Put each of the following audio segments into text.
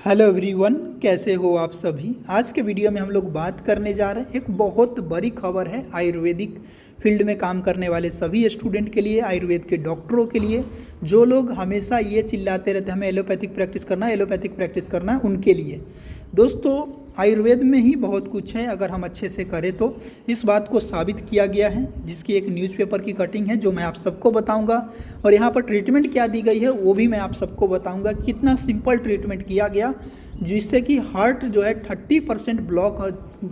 Hello everyone, कैसे हो आप सभी। आज के वीडियो में हम लोग बात करने जा रहे हैं। एक बहुत बड़ी खबर है आयुर्वेदिक फील्ड में काम करने वाले सभी स्टूडेंट के लिए, आयुर्वेद के डॉक्टरों के लिए, जो लोग हमेशा ये चिल्लाते रहते हैं हमें एलोपैथिक प्रैक्टिस करना है, एलोपैथिक प्रैक्टिस करना है, उनके लिए। दोस्तों, आयुर्वेद में ही बहुत कुछ है अगर हम अच्छे से करें तो। इस बात को साबित किया गया है, जिसकी एक न्यूज़पेपर की कटिंग है जो मैं आप सबको बताऊंगा, और यहाँ पर ट्रीटमेंट क्या दी गई है वो भी मैं आप सबको बताऊंगा। कितना सिंपल ट्रीटमेंट किया गया जिससे कि हार्ट जो है 30% ब्लॉक,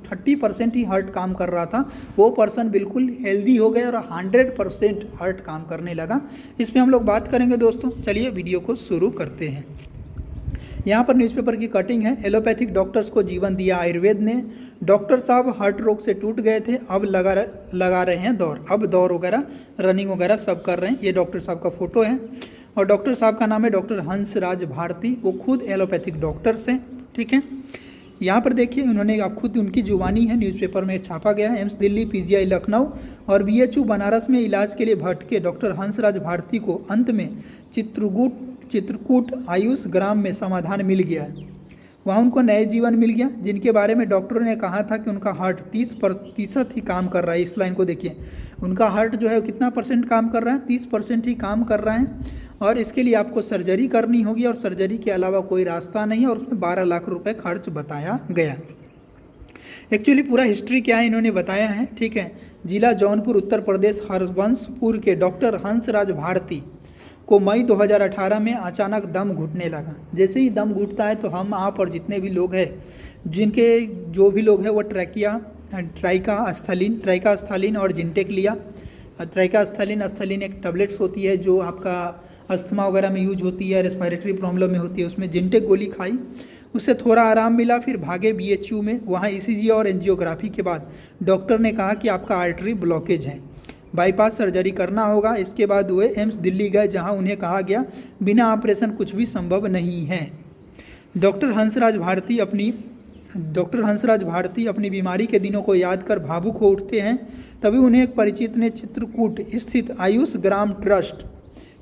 30% ही हार्ट काम कर रहा था, वो पर्सन बिल्कुल हेल्दी हो गए और 100% हार्ट काम करने लगा। इस पर हम लोग बात करेंगे दोस्तों। चलिए वीडियो को शुरू करते हैं। यहाँ पर न्यूज़पेपर की कटिंग है। एलोपैथिक डॉक्टर्स को जीवन दिया आयुर्वेद ने। डॉक्टर साहब हार्ट रोग से टूट गए थे, अब लगा रहे हैं दौड़। अब दौड़ वगैरह, रनिंग वगैरह सब कर रहे हैं। ये डॉक्टर साहब का फोटो है और डॉक्टर साहब का नाम है डॉक्टर हंसराज भारती। वो खुद एलोपैथिक डॉक्टर्स हैं, ठीक है। यहाँ पर देखिए, उन्होंने आप खुद उनकी जुबानी है, न्यूज़पेपर में छापा गया है। एम्स दिल्ली, पीजीआई लखनऊ और बीएचयू बनारस में इलाज के लिए भटके डॉक्टर हंसराज भारती को अंत में चित्रकूट आयुष ग्राम में समाधान मिल गया। वहाँ उनको नए जीवन मिल गया, जिनके बारे में डॉक्टरों ने कहा था कि उनका हार्ट 30% ही काम कर रहा है। इस लाइन को देखिए, उनका हार्ट जो है कितना परसेंट काम कर रहा है, 30% ही काम कर रहा है। और इसके लिए आपको सर्जरी करनी होगी और सर्जरी के अलावा कोई रास्ता नहीं है, और उसमें 12 लाख रुपए खर्च बताया गया। एक्चुअली पूरा हिस्ट्री क्या है इन्होंने बताया है, ठीक है। जिला जौनपुर, उत्तर प्रदेश, हरबंसपुर के डॉक्टर हंसराज भारती को मई 2018 में अचानक दम घुटने लगा। जैसे ही दम घुटता है तो हम, आप और जितने भी लोग हैं, जो भी लोग हैं वो ट्राइकास्थलीन और जिंटेक लिया। ट्राइकास्थलीन एक टैबलेट्स होती है जो आपका अस्थमा वगैरह में यूज होती है, रेस्पिरेटरी प्रॉब्लम में होती है, उसमें जिंटेक गोली खाई, उससे थोड़ा आराम मिला। फिर भागे बीएचयू में, वहाँ ईसीजी और एंजियोग्राफी के बाद डॉक्टर ने कहा कि आपका आर्टरी ब्लॉकेज है, बाईपास सर्जरी करना होगा। इसके बाद वे एम्स दिल्ली गए, जहां उन्हें कहा गया बिना ऑपरेशन कुछ भी संभव नहीं है। डॉक्टर हंसराज भारती अपनी बीमारी के दिनों को याद कर भावुक हो उठते हैं। तभी उन्हें एक परिचित ने चित्रकूट स्थित आयुष ग्राम ट्रस्ट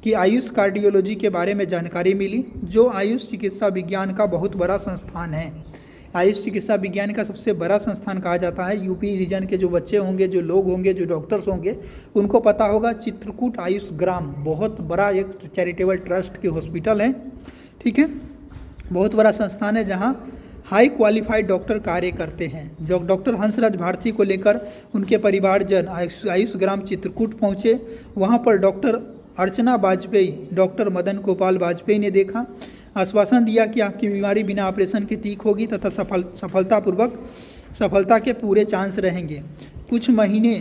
की आयुष कार्डियोलॉजी के बारे में जानकारी मिली, जो आयुष चिकित्सा विज्ञान का बहुत बड़ा संस्थान है। आयुष चिकित्सा विज्ञान का सबसे बड़ा संस्थान कहा जाता है। यूपी रीजन के जो बच्चे होंगे, जो लोग होंगे, जो डॉक्टर्स होंगे, उनको पता होगा चित्रकूट आयुष ग्राम बहुत बड़ा एक चैरिटेबल ट्रस्ट की हॉस्पिटल है, ठीक है। बहुत बड़ा संस्थान है जहां हाई क्वालिफाइड डॉक्टर कार्य करते हैं। जो डॉक्टर हंसराज भारती को लेकर उनके परिवारजन आयुष ग्राम चित्रकूट पहुँचे। वहाँ पर डॉक्टर अर्चना वाजपेयी, डॉक्टर मदन गोपाल वाजपेयी ने देखा, आश्वासन दिया कि आपकी बीमारी बिना ऑपरेशन के ठीक होगी तथा सफलता के पूरे चांस रहेंगे। कुछ महीने,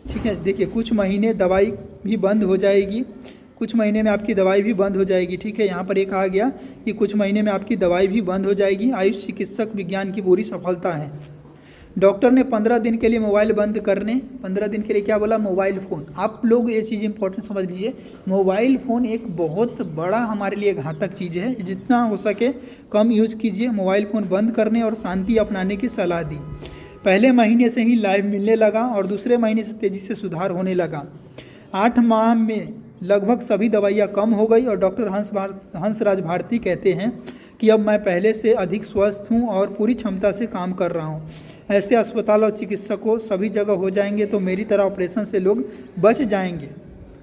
ठीक है, देखिए, कुछ महीने दवाई भी बंद हो जाएगी, कुछ महीने में आपकी दवाई भी बंद हो जाएगी, ठीक है। यहाँ पर एक आ गया कि कुछ महीने में आपकी दवाई भी बंद हो जाएगी। आयुष चिकित्सक विज्ञान की पूरी सफलता है। डॉक्टर ने 15 दिन के लिए मोबाइल बंद करने, 15 दिन के लिए क्या बोला, मोबाइल फ़ोन। आप लोग ये चीज़ इंपॉर्टेंट समझ लीजिए, मोबाइल फ़ोन एक बहुत बड़ा हमारे लिए घातक चीज़ है। जितना हो सके कम यूज कीजिए। मोबाइल फ़ोन बंद करने और शांति अपनाने की सलाह दी। पहले महीने से ही लाइव मिलने लगा और दूसरे महीने से तेज़ी से सुधार होने लगा। 8 माह में लगभग सभी दवाइयाँ कम हो गई और डॉक्टर हंसराज भारती कहते हैं कि अब मैं पहले से अधिक स्वस्थ हूँ और पूरी क्षमता से काम कर रहा हूँ। ऐसे अस्पताल और चिकित्सकों सभी जगह हो जाएंगे तो मेरी तरह ऑपरेशन से लोग बच जाएंगे।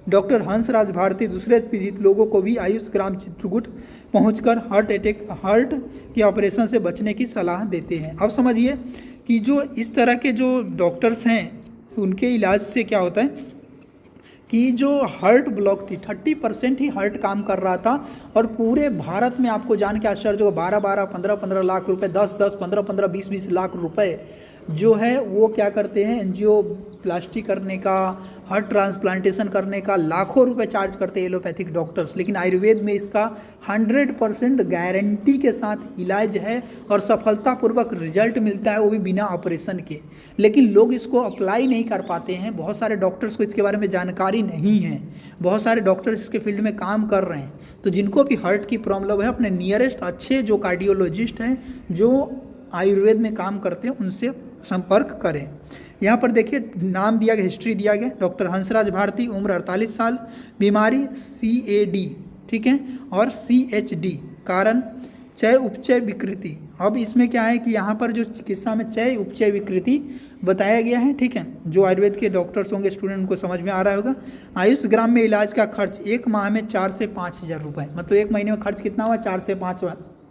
डॉक्टर हंसराज भारती दूसरे पीड़ित लोगों को भी आयुष ग्राम चित्रकूट पहुंचकर हार्ट के ऑपरेशन से बचने की सलाह देते हैं। अब समझिए कि जो इस तरह के जो डॉक्टर्स हैं, उनके इलाज से क्या होता है कि जो हार्ट ब्लॉक थी, 30% ही हार्ट काम कर रहा था, और पूरे भारत में आपको जान के आश्चर्य होगा 12-12, 15-15 लाख रुपए, 10-10, 15-15, 20-20 लाख रुपए जो है वो क्या करते हैं, एंजियोप्लास्टी करने का, हार्ट ट्रांसप्लांटेशन करने का लाखों रुपए चार्ज करते हैं एलोपैथिक डॉक्टर्स। लेकिन आयुर्वेद में इसका 100% गारंटी के साथ इलाज है और सफलतापूर्वक रिजल्ट मिलता है, वो भी बिना ऑपरेशन के। लेकिन लोग इसको अप्लाई नहीं कर पाते हैं। बहुत सारे डॉक्टर्स को इसके बारे में जानकारी नहीं है। बहुत सारे डॉक्टर्स इसके फील्ड में काम कर रहे हैं। तो जिनको भी हार्ट की प्रॉब्लम है, अपने नियरेस्ट अच्छे जो कार्डियोलॉजिस्ट हैं, जो आयुर्वेद में काम करते हैं, उनसे संपर्क करें। यहाँ पर देखिए नाम दिया गया, हिस्ट्री दिया गया। डॉक्टर हंसराज भारती, उम्र 48 साल, बीमारी CAD, ठीक है, और CHD, कारण चय उपचय विकृति। अब इसमें क्या है कि यहाँ पर जो चिकित्सा में चय उपचय विकृति बताया गया है, ठीक है, जो आयुर्वेद के डॉक्टर्स होंगे, स्टूडेंट को समझ में आ रहा होगा। आयुष ग्राम में इलाज का खर्च एक माह में 4 से 5 हज़ार रुपये, मतलब एक महीने में खर्च कितना हुआ, 4 से 5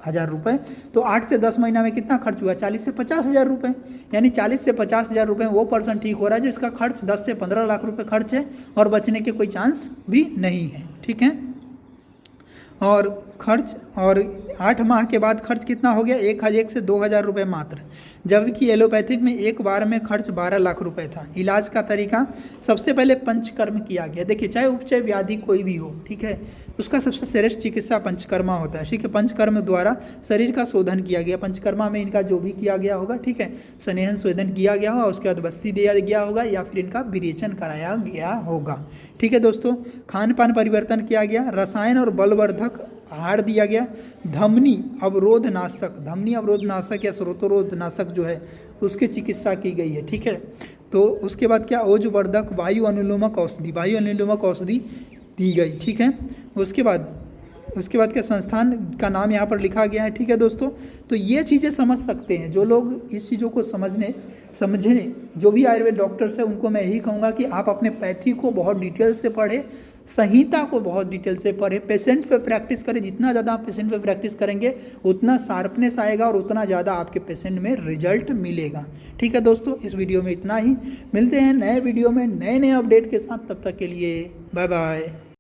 हज़ार रुपये। तो 8 से 10 महीना में कितना खर्च हुआ, 40 से 50 हज़ार रुपये। यानी 40 से 50 हज़ार रुपये वो पर्सन ठीक हो रहा है जिसका खर्च 10 से 15 लाख रुपये खर्च है और बचने के कोई चांस भी नहीं है, ठीक है। और खर्च, और 8 माह के बाद खर्च कितना हो गया, 1 से 2 हज़ार रुपये मात्र, जबकि एलोपैथिक में एक बार में खर्च 12 लाख रुपए था। इलाज का तरीका, सबसे पहले पंचकर्म किया गया। देखिए चाहे उपचय व्याधि कोई भी हो, ठीक है, उसका सबसे श्रेष्ठ चिकित्सा पंचकर्मा होता है, ठीक है। पंचकर्म द्वारा शरीर का शोधन किया गया, पंचकर्मा में इनका जो भी किया गया होगा, ठीक है, स्नेहन शोधन किया गया होगा, उसके बाद बस्ती दिया गया होगा या फिर इनका विरेचन कराया गया होगा, ठीक है दोस्तों। खान पान परिवर्तन किया गया, रसायन और बलवर्धक आहार दिया गया, धमनी अवरोध नाशक या स्रोतरोधनाशक जो है उसकी चिकित्सा की गई है, ठीक है। तो उसके बाद क्या, ओजवर्धक वायु अनुलोमक औषधि दी गई, ठीक है। उसके बाद क्या, संस्थान का नाम यहाँ पर लिखा गया है, ठीक है दोस्तों। तो ये चीज़ें समझ सकते हैं जो लोग इस चीज़ों को समझने जो भी आयुर्वेद डॉक्टर्स हैं उनको मैं यही कहूँगा कि आप अपने पैथी को बहुत डिटेल से पढ़ें, संहिता को बहुत डिटेल से पढ़ें, पेशेंट पे प्रैक्टिस करें। जितना ज़्यादा आप पेशेंट पे प्रैक्टिस करेंगे उतना शार्पनेस आएगा और उतना ज़्यादा आपके पेशेंट में रिजल्ट मिलेगा, ठीक है दोस्तों। इस वीडियो में इतना ही, मिलते हैं नए वीडियो में नए अपडेट के साथ, तब तक के लिए बाय बाय।